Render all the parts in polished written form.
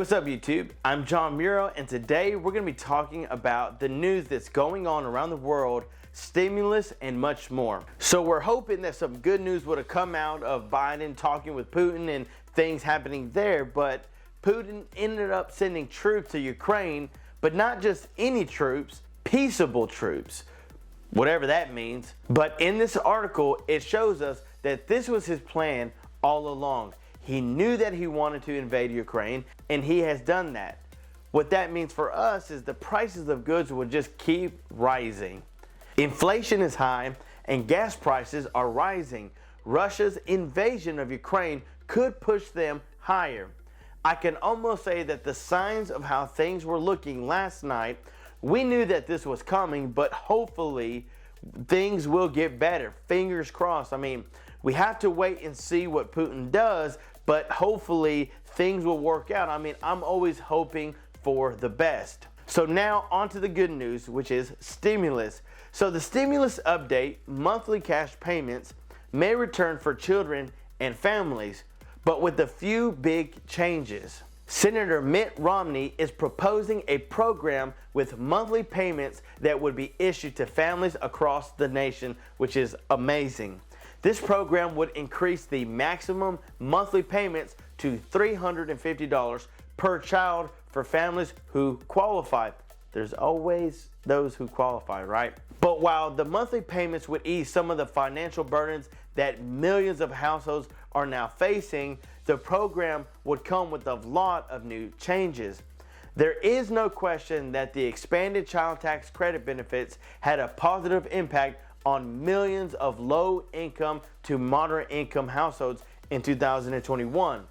What's up YouTube? I'm John Muro, and today we're going to be talking about the news that's going on around the world, stimulus, and much more. So we're hoping that some good news would have come out of Biden talking with Putin and things happening there, but Putin ended up sending troops to Ukraine, but not just any troops, peaceable troops, whatever that means. But in this article, it shows us that this was his plan all along. He knew that he wanted to invade Ukraine, and he has done that. What that means for us is the prices of goods will just keep rising. Inflation is high, and gas prices are rising. Russia's invasion of Ukraine could push them higher. I can almost say that the signs of how things were looking last night, we knew that this was coming, but hopefully things will get better. Fingers crossed. I mean, we have to wait and see what Putin does, but hopefully things will work out. I mean, I'm always hoping for the best. So now on to the good news, which is stimulus. So the stimulus update, monthly cash payments may return for children and families, but with a few big changes. Senator Mitt Romney is proposing a program with monthly payments that would be issued to families across the nation, which is amazing. This program would increase the maximum monthly payments to $350 per child for families who qualify. There's always those who qualify, right? But while the monthly payments would ease some of the financial burdens that millions of households are now facing, the program would come with a lot of new changes. There is no question that the expanded child tax credit benefits had a positive impact on millions of low-income to moderate-income households in 2021.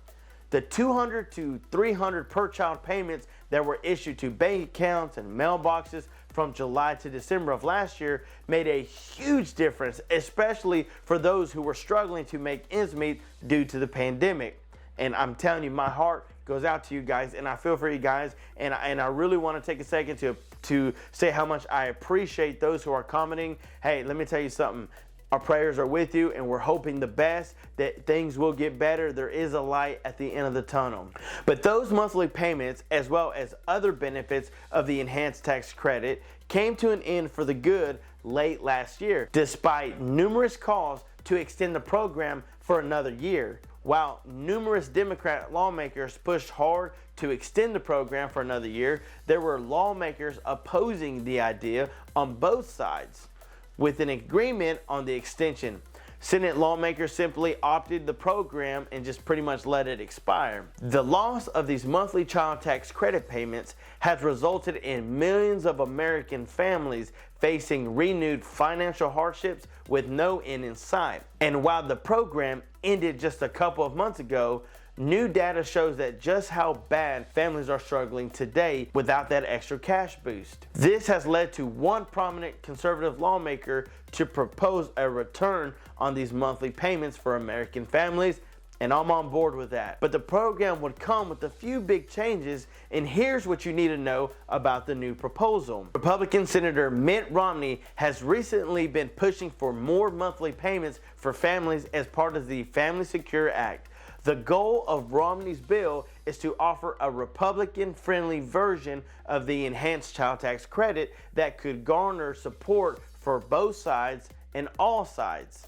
The $200 to $300 per child payments that were issued to bank accounts and mailboxes from July to December of last year made a huge difference, especially for those who were struggling to make ends meet due to the pandemic. And I'm telling you, my heart goes out to you guys, and I feel for you guys, and I really want to take a second to say how much I appreciate those who are commenting. Hey, let me tell you something. Our prayers are with you, and we're hoping the best, that things will get better. There is a light at the end of the tunnel. But those monthly payments, as well as other benefits of the enhanced tax credit, came to an end for the good late last year, despite numerous calls to extend the program for another year. While numerous Democrat lawmakers pushed hard to extend the program for another year, there were lawmakers opposing the idea on both sides. With an agreement on the extension, Senate lawmakers simply opted the program and just pretty much let it expire. The loss of these monthly child tax credit payments has resulted in millions of American families facing renewed financial hardships with no end in sight. And while the program ended just a couple of months ago, new data shows that just how bad families are struggling today without that extra cash boost. This has led to one prominent conservative lawmaker to propose a return on these monthly payments for American families, and I'm on board with that. But the program would come with a few big changes, and here's what you need to know about the new proposal. Republican Senator Mitt Romney has recently been pushing for more monthly payments for families as part of the Family Secure Act. The goal of Romney's bill is to offer a Republican-friendly version of the enhanced child tax credit that could garner support for both sides and all sides.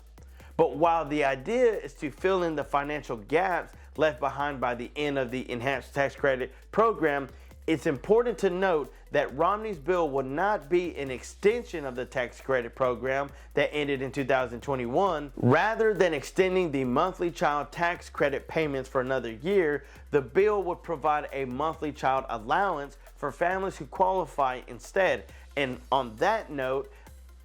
But while the idea is to fill in the financial gaps left behind by the end of the enhanced tax credit program, it's important to note that Romney's bill will not be an extension of the tax credit program that ended in 2021. Rather than extending the monthly child tax credit payments for another year, the bill would provide a monthly child allowance for families who qualify instead. And on that note,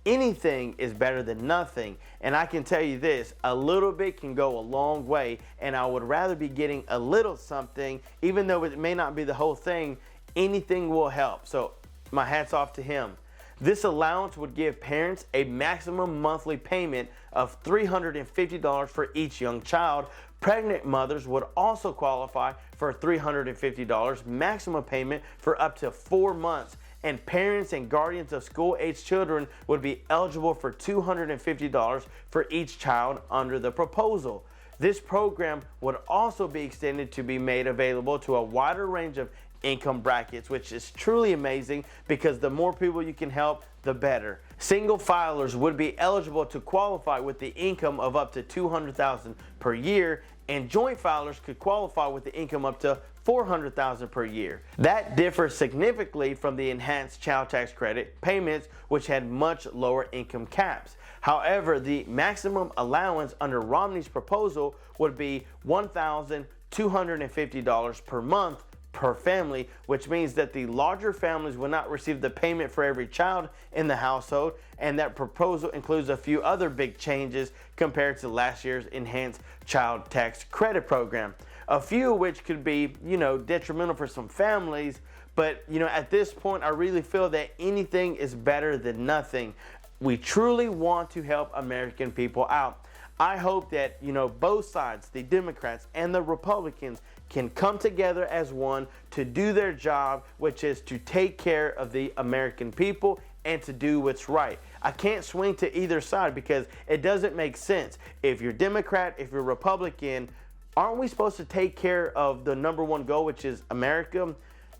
anything is better than nothing. And I can tell you this, a little bit can go a long way, and I would rather be getting a little something, even though it may not be the whole thing. Anything will help. So my hat's off to him. This allowance would give parents a maximum monthly payment of $350 for each young child. Pregnant mothers would also qualify for $350 maximum payment for up to 4 months. And parents and guardians of school-aged children would be eligible for $250 for each child under the proposal. This program would also be extended to be made available to a wider range of income brackets, which is truly amazing because the more people you can help, the better. Single filers would be eligible to qualify with the income of up to $200,000 per year, and joint filers could qualify with the income up to $400,000 per year. That differs significantly from the enhanced child tax credit payments, which had much lower income caps. However, the maximum allowance under Romney's proposal would be $1,250 per month per family, which means that the larger families will not receive the payment for every child in the household, and that proposal includes a few other big changes compared to last year's enhanced child tax credit program. A few of which could be, detrimental for some families, but at this point I really feel that anything is better than nothing. We truly want to help American people out. I hope that both sides, the Democrats and the Republicans, can come together as one to do their job, which is to take care of the American people and to do what's right. I can't swing to either side because it doesn't make sense. If you're Democrat, if you're Republican, aren't we supposed to take care of the number one goal, which is America?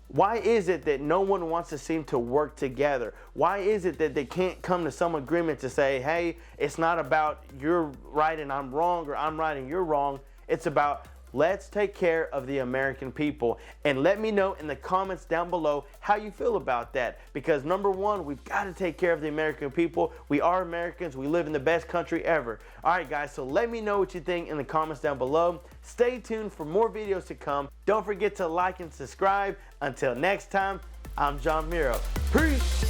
Why is it that no one wants to seem to work together? Why is it that they can't come to some agreement to say, hey, it's not about you're right and I'm wrong, or I'm right and you're wrong. It's about let's take care of the American people. And let me know in the comments down below how you feel about that. Because number one, we've got to take care of the American people. We are Americans. We live in the best country ever. All right, guys, so let me know what you think in the comments down below. Stay tuned for more videos to come. Don't forget to like and subscribe. Until next time, I'm John Miro. Peace.